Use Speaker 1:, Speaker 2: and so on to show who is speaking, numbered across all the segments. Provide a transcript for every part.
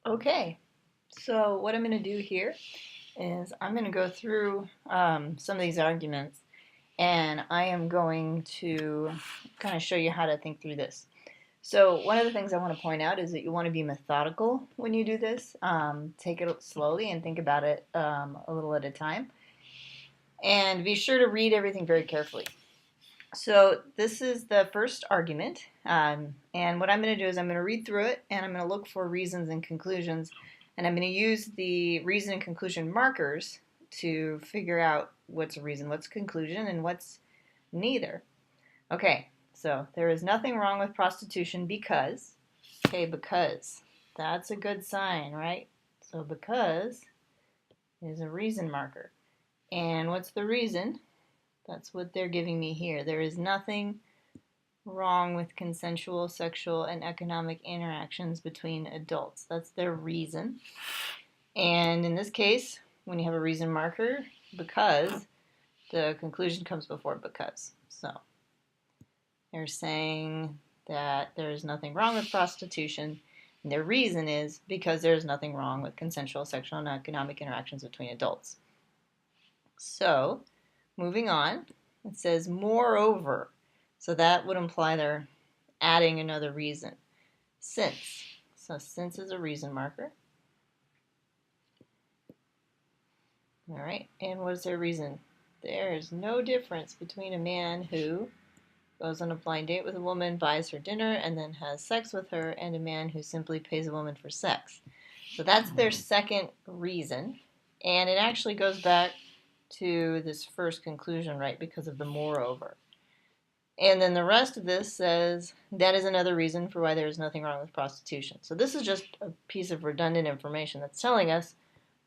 Speaker 1: Okay, so what I'm going to do here is I'm going to go through some of these arguments and I am going to kind of show you how to think through this. So one of the things I want to point out is that you want to be methodical when you do this. Take it slowly and think about it a little at a time. And be sure to read everything very carefully. So this is the first argument, and what I'm going to do is I'm going to read through it, and I'm going to look for reasons and conclusions, and I'm going to use the reason and conclusion markers to figure out what's a reason, what's a conclusion, and what's neither. Okay, so there is nothing wrong with prostitution because, okay, because, that's a good sign, right? So because is a reason marker. And what's the reason? That's what they're giving me here. There is nothing wrong with consensual sexual and economic interactions between adults. That's their reason. And in this case, when you have a reason marker, because, the conclusion comes before because. So they're saying that there is nothing wrong with prostitution. And their reason is because there is nothing wrong with consensual sexual and economic interactions between adults. So, moving on, it says moreover. So that would imply they're adding another reason. Since. So since is a reason marker. All right, and what is their reason? There is no difference between a man who goes on a blind date with a woman, buys her dinner, and then has sex with her, and a man who simply pays a woman for sex. So that's their second reason, and it actually goes back to this first conclusion, right, because of the moreover. And then the rest of this says that is another reason for why there is nothing wrong with prostitution. So this is just a piece of redundant information that's telling us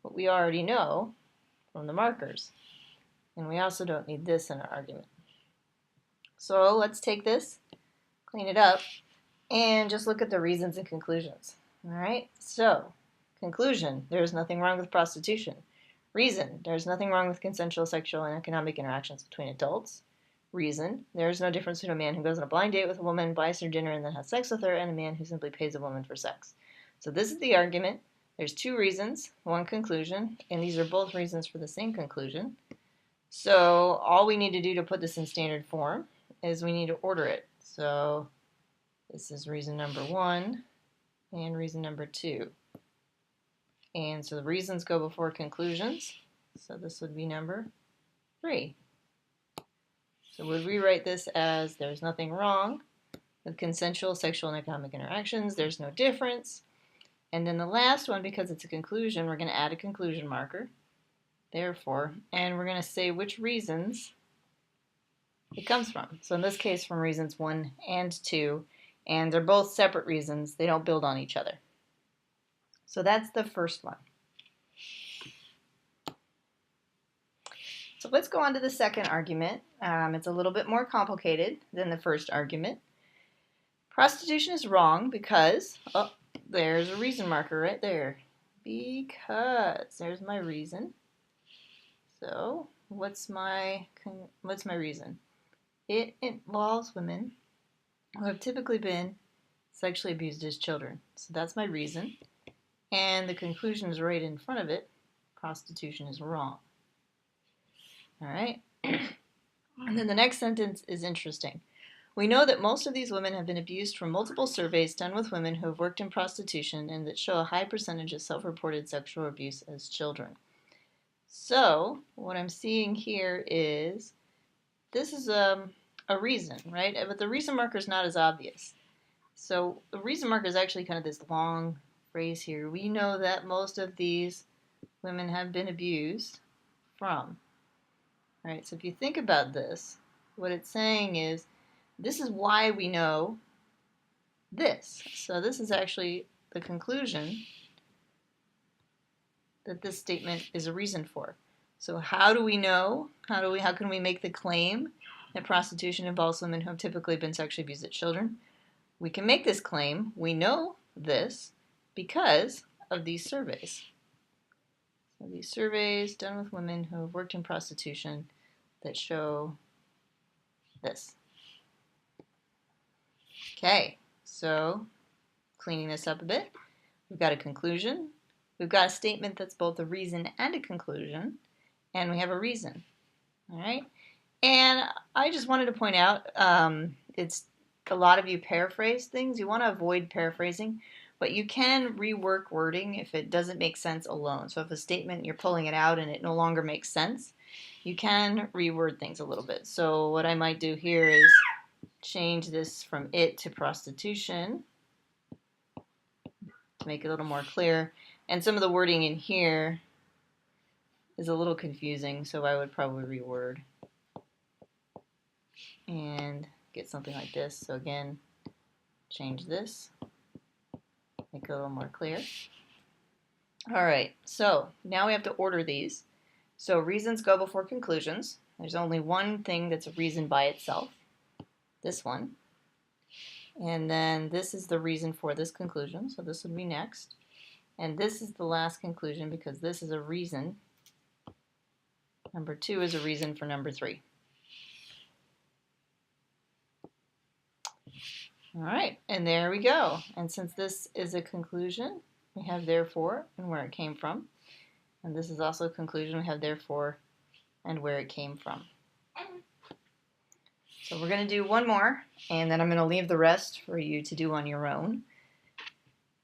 Speaker 1: what we already know from the markers. And we also don't need this in our argument. So let's take this, clean it up, and just look at the reasons and conclusions. All right, so conclusion, there's nothing wrong with prostitution. Reason, there's nothing wrong with consensual sexual and economic interactions between adults. Reason, there's no difference between a man who goes on a blind date with a woman, buys her dinner, and then has sex with her, and a man who simply pays a woman for sex. So this is the argument. There's two reasons, one conclusion, and these are both reasons for the same conclusion. So all we need to do to put this in standard form is we need to order it. So this is reason number one and reason number two. And so the reasons go before conclusions. So this would be number three. So would we write this as there's nothing wrong with consensual sexual and economic interactions, there's no difference. And then the last one, because it's a conclusion, we're going to add a conclusion marker, therefore, and we're going to say which reasons it comes from. So in this case, from reasons 1 and 2, and they're both separate reasons. They don't build on each other. So that's the first one. So let's go on to the second argument. It's a little bit more complicated than the first argument. Prostitution is wrong because, oh, there's a reason marker right there. Because, there's my reason. So, what's my reason? It involves women who have typically been sexually abused as children. So that's my reason. And the conclusion is right in front of it. Prostitution is wrong. All right. And then the next sentence is interesting. We know that most of these women have been abused from multiple surveys done with women who have worked in prostitution and that show a high percentage of self-reported sexual abuse as children. So what I'm seeing here is this is a reason, right? But the reason marker is not as obvious. So the reason marker is actually kind of this long phrase here. We know that most of these women have been abused from. All right, so if you think about this, what it's saying is this is why we know this. So this is actually the conclusion that this statement is a reason for. So how do we know? How can we make the claim that prostitution involves women who have typically been sexually abused as children? We can make this claim. We know this because of these surveys. So these surveys done with women who have worked in prostitution that show this. Okay, so cleaning this up a bit, we've got a conclusion, we've got a statement that's both a reason and a conclusion, and we have a reason. All right? And I just wanted to point out, it's a lot of you paraphrase things. You want to avoid paraphrasing, but you can rework wording if it doesn't make sense alone. So if a statement, you're pulling it out and it no longer makes sense, you can reword things a little bit. So what I might do here is change this from it to prostitution to make it a little more clear. And some of the wording in here is a little confusing, so I would probably reword and get something like this. So again, change this, make it a little more clear. All right, so now we have to order these. So reasons go before conclusions. There's only one thing that's a reason by itself, this one. And then this is the reason for this conclusion, so this would be next. And this is the last conclusion because this is a reason. Number 2 is a reason for number 3. All right, and there we go. And since this is a conclusion, we have therefore and where it came from. And this is also a conclusion, we have therefore and where it came from. So we're going to do one more, and then I'm going to leave the rest for you to do on your own.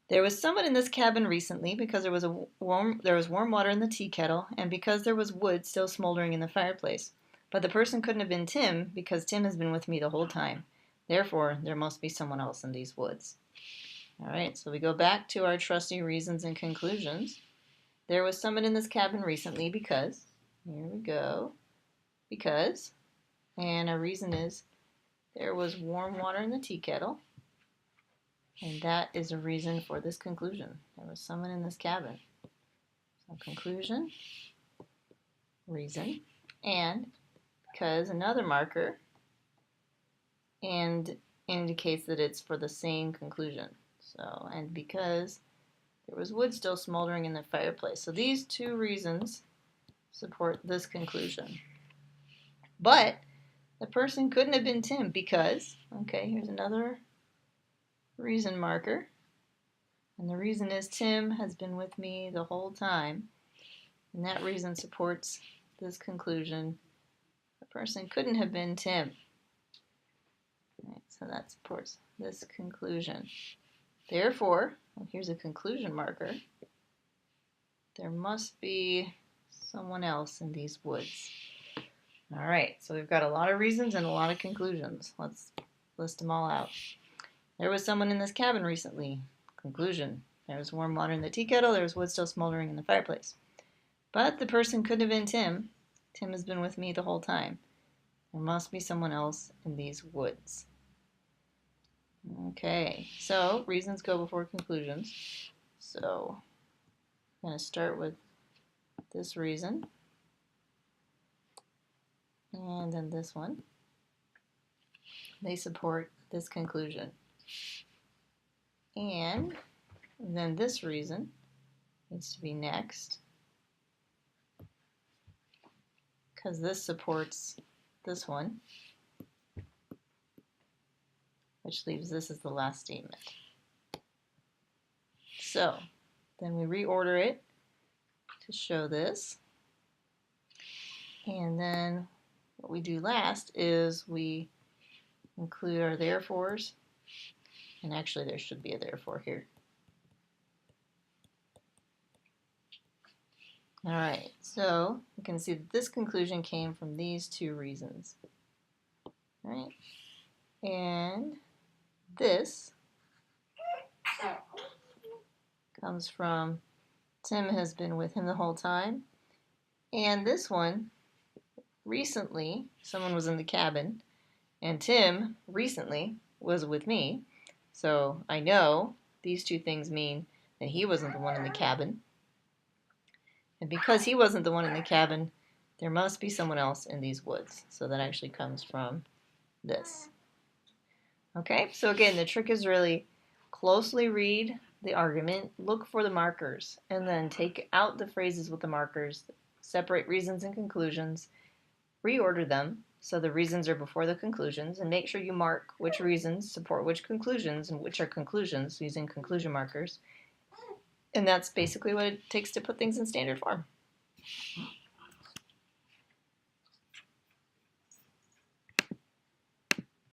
Speaker 1: There was someone in this cabin recently because there was warm water in the tea kettle, and because there was wood still smoldering in the fireplace. But the person couldn't have been Tim because Tim has been with me the whole time. Therefore, there must be someone else in these woods. All right, so we go back to our trusty reasons and conclusions. There was someone in this cabin recently because, here we go, because, and our reason is there was warm water in the tea kettle, and that is a reason for this conclusion. There was someone in this cabin. So conclusion, reason, and because another marker, and indicates that it's for the same conclusion. So, and because there was wood still smoldering in the fireplace. So these two reasons support this conclusion. But the person couldn't have been Tim because, okay, here's another reason marker. And the reason is Tim has been with me the whole time. And that reason supports this conclusion. The person couldn't have been Tim. Right, so that supports this conclusion. Therefore, well, here's a conclusion marker. There must be someone else in these woods. All right, so we've got a lot of reasons and a lot of conclusions. Let's list them all out. There was someone in this cabin recently. Conclusion. There was warm water in the tea kettle. There was wood still smoldering in the fireplace. But the person couldn't have been Tim. Tim has been with me the whole time. There must be someone else in these woods. Okay, so reasons go before conclusions. So I'm going to start with this reason. And then this one. They support this conclusion. And then this reason needs to be next, because this supports this one, which leaves this as the last statement. So then we reorder it to show this. And then what we do last is we include our therefores. And actually there should be a therefore here. All right, so you can see that this conclusion came from these two reasons. All right, and this comes from Tim has been with him the whole time. And this one, recently, someone was in the cabin, and Tim recently was with me. So I know these two things mean that he wasn't the one in the cabin. And because he wasn't the one in the cabin, there must be someone else in these woods. So that actually comes from this. Okay, so again, the trick is really closely read the argument, look for the markers, and then take out the phrases with the markers, separate reasons and conclusions, reorder them so the reasons are before the conclusions, and make sure you mark which reasons support which conclusions and which are conclusions using conclusion markers. And that's basically what it takes to put things in standard form.